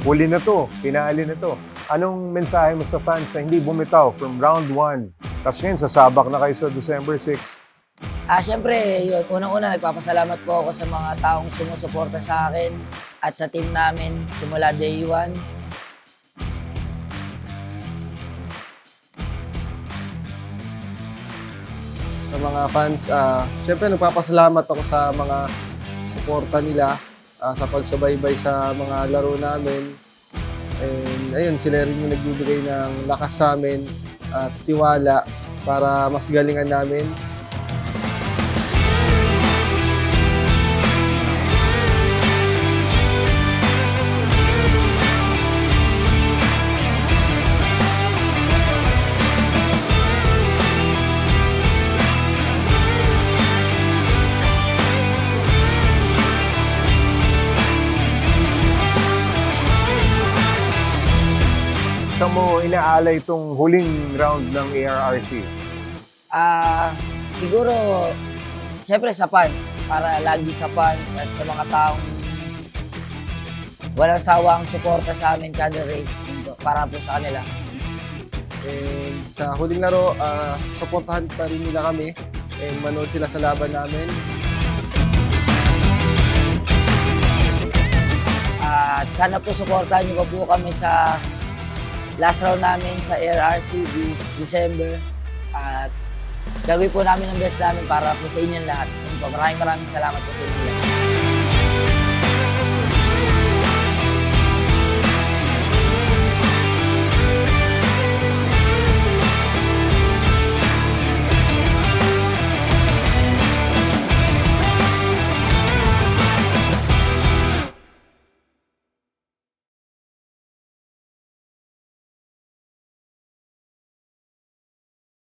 huli na to, finale na to. Anong mensahe mo sa fans na hindi bumitaw from round 1? Tapos ngayon, sasabak na kayo sa December 6. Siyempre, yun, unang-una nagpapasalamat po ako sa mga taong sumusuporta sa akin at sa team namin simula day 1. Sa mga fans, syempre nagpapasalamat ako sa mga suporta nila sa pagsubaybay sa mga laro namin. And ayun, sila rin yung nagbibigay ng lakas sa amin at tiwala para mas galingan namin. Saan mo inaalay itong huling round ng ARRC? Siguro, siyempre sa fans, para lagi sa fans at sa mga taong walang sawang suporta sa amin kada race, para po sa kanila. And sa huling laro, suportahan pa rin nila kami and manood sila sa laban namin. At sana po suportahan niyo pa po kami sa last round namin sa ARRC this December. At gagawin po namin ang best namin para po sa inyong lahat. Maraming salamat po sa inyo.